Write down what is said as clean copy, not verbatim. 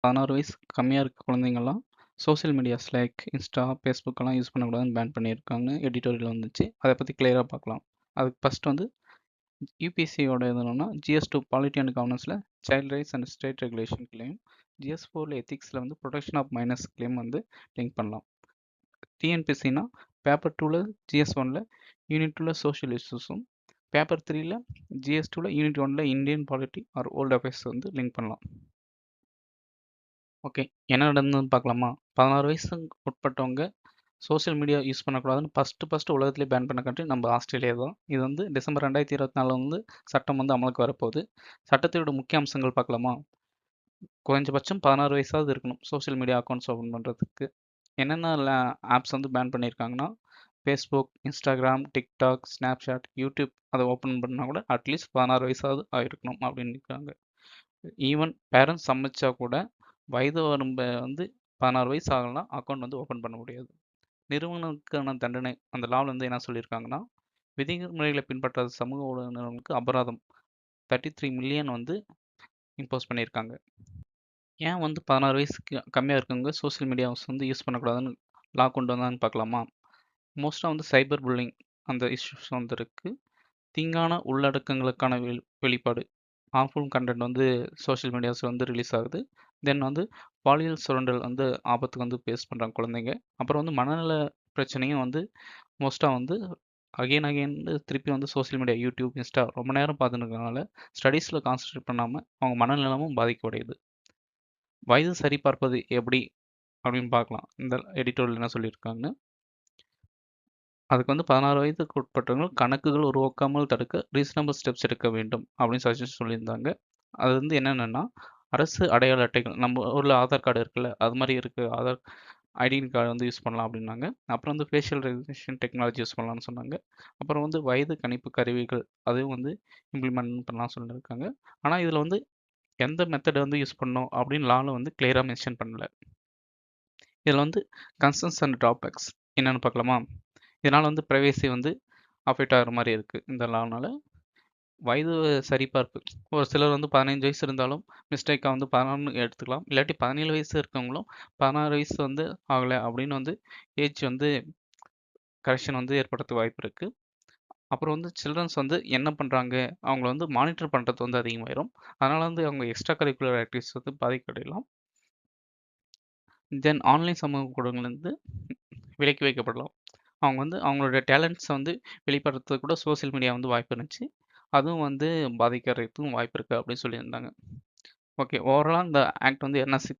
16 வயசு கம்மியா இருக்க குழந்தைங்கலாம் சோசியல் மீடியாஸ் லைக் இன்ஸ்டா, ஃபேஸ்புக்கெல்லாம் யூஸ் பண்ணக்கூடாதுன்னு பேன் பண்ணியிருக்காங்கன்னு எடிட்டோரியல் வந்துச்சு. அதை பற்றி கிளியராக பார்க்கலாம். அதுக்கு ஃபர்ஸ்ட் வந்து யூபிஎஸ்சியோட இது என்னன்னா GS2 பாலிட்டி அண்ட் கவர்னன்ஸில் child rights and state regulation claim, GS4ல எத்திக்ஸில் வந்து ப்ரொடெக்ஷன் ஆஃப் மைனஸ் கிளைம் வந்து லிங்க் பண்ணலாம். டிஎன்பிசினா பேப்பர் 2ல GS1ல யூனிட் 2ல சோஷியல் இஷ்யூஸும், பேப்பர் 3ல GS2ல யூனிட் 1ல Indian polity or old affairs வந்து லிங்க் பண்ணலாம். ஓகே, என்ன நடந்ததுன்னு பார்க்கலாமா? 16 வயசுக்கு உட்பட்டவங்க சோஷியல் மீடியா யூஸ் பண்ணக்கூடாதுன்னு ஃபஸ்ட்டு உலகத்திலே பேன் பண்ண கண்ட்ரி நம்ம ஆஸ்திரேலியா தான். இது வந்து டிசம்பர் 2024 வந்து சட்டம் வந்து அமலுக்கு வரப்போகுது. சட்டத்தோட முக்கிய அம்சங்கள் பார்க்கலாமா? குறைஞ்சபட்சம் 16 வயசாவது இருக்கணும் சோஷியல் மீடியா அக்கௌண்ட்ஸ் ஓப்பன் பண்ணுறதுக்கு. என்னென்ன ஆப்ஸ் வந்து பேன் பண்ணியிருக்காங்கன்னா, Facebook, Instagram, TikTok, Snapchat, YouTube அதை ஓப்பன் பண்ணால் கூட அட்லீஸ்ட் 16 வயசாவது ஆயிருக்கணும் அப்படின்னு இருக்காங்க. ஈவன் பேரண்ட்ஸ் சம்மதிச்சா கூட வயது வரம்பை வந்து 16 வயசு ஆகலனா அக்கௌண்ட் வந்து ஓப்பன் பண்ண முடியாது. நிறுவனங்களுக்கான தண்டனை அந்த லாவில் வந்து என்ன சொல்லியிருக்காங்கன்னா, விதிமுறைகளை பின்பற்றாத சமூக ஊடக நிறுவனங்களுக்கு அபராதம் 33 மில்லியன் வந்து இம்போஸ் பண்ணியிருக்காங்க. ஏன் வந்து 16 வயசுக்கு கம்மியாக இருக்கவங்க சோஷியல் மீடியாஸ் வந்து யூஸ் பண்ணக்கூடாதுன்னு லா கொண்டு வந்தான்னு பார்க்கலாமா? மோஸ்ட்டாக வந்து சைபர் புல்லிங் அந்த இஷ்யூஸ் வந்து இருக்குது. தீங்கான உள்ளடக்கங்களுக்கான வெளிப்பாடு ஹார்ம்ஃபுல் கண்டென்ட் வந்து சோஷியல் மீடியாஸில் வந்து ரிலீஸ் ஆகுது. தென் வந்து பாலியல் சுரண்டல் வந்து ஆபத்துக்கு வந்து ஃபேஸ் பண்ணுறாங்க குழந்தைங்க. அப்புறம் வந்து மனநல பிரச்சனையும் வந்து மோஸ்ட்டாக வந்து அகைன் திருப்பி வந்து சோஷியல் மீடியா, யூடியூப், இன்ஸ்டா ரொம்ப நேரம் பார்த்துன்னு இருக்கறனால ஸ்டடீஸில் கான்சன்ட்ரேட் பண்ணாமல் அவங்க மனநலமும் பாதிக்கப்படுது. வயது சரிபார்ப்பது எப்படி அப்படின்னு பார்க்கலாம். இந்த எடிட்டோரியல் என்ன சொல்லியிருக்காங்கன்னு. அதுக்கு வந்து 16 வயதுக்கு உட்பட்டவங்க கணக்குகள் உருவாக்காமல் தடுக்க ரீசனபிள் ஸ்டெப்ஸ் எடுக்க வேண்டும் அப்படின்னு சஜஷன் சொல்லியிருந்தாங்க. அது வந்து என்னென்னா, அரசு அடையாள அட்டைகள் நம்ம ஊரில் ஆதார் கார்டு இருக்குல்ல, அது மாதிரி இருக்குது ஆதார் ஐடென்டி கார்டு வந்து யூஸ் பண்ணலாம் அப்படின்னாங்க. அப்புறம் வந்து ஃபேஷியல் ரெகக்னிஷன் டெக்னாலஜி யூஸ் பண்ணலாம்னு சொன்னாங்க. அப்புறம் வந்து வயது கணிப்பு கருவிகள் அதையும் வந்து இம்ப்ளிமெண்ட் பண்ணலாம் சொல்லியிருக்காங்க. ஆனால் இதில் வந்து எந்த மெத்தட் வந்து யூஸ் பண்ணணும் அப்படின்னு லாவில் வந்து கிளியராக மென்ஷன் பண்ணல. இதில் வந்து கன்சர்ன்ஸ் அண்ட் ட்ராபேக்ஸ் என்னென்னு பார்க்கலாமா? இதனால் வந்து ப்ரைவேசி வந்து அஃபெக்ட் ஆகிற மாதிரி இருக்குது இந்த லானால். வயது சரிபார்ப்பு ஒரு சிலர் வந்து 15 வயசு இருந்தாலும் மிஸ்டேக்காக வந்து 16 எடுத்துக்கலாம். இல்லாட்டி 17 வயசு இருக்கவங்களும் 16 வயசு வந்து ஆகலை அப்படின்னு வந்து ஏஜ் வந்து கரெக்ஷன் வந்து ஏற்படுத்த வாய்ப்பு இருக்குது. அப்புறம் வந்து சில்ட்ரன்ஸ் வந்து என்ன பண்ணுறாங்க அவங்கள வந்து மானிட்டர் பண்ணுறது வந்து அதிகமாயிரும். அதனால் வந்து அவங்க எக்ஸ்ட்ரா கரிக்குலர் ஆக்டிவிட்டிஸ் வந்து பாதிக்கப்படலாம். தென் ஆன்லைன் சமூக ஊடகங்கள்லேருந்து விலக்கி வைக்கப்படலாம். அவங்க வந்து அவங்களோட டேலண்ட்ஸை வந்து வெளிப்படுறதுக்கு கூட சோஷியல் மீடியா வந்து வாய்ப்பு இருந்துச்சு. அதுவும் வந்து பாதிக்கிறதுக்கும் வாய்ப்பு இருக்குது அப்படின்னு சொல்லியிருந்தாங்க. ஓகே, ஓவராலாக இந்த ஆக்ட் வந்து என்ன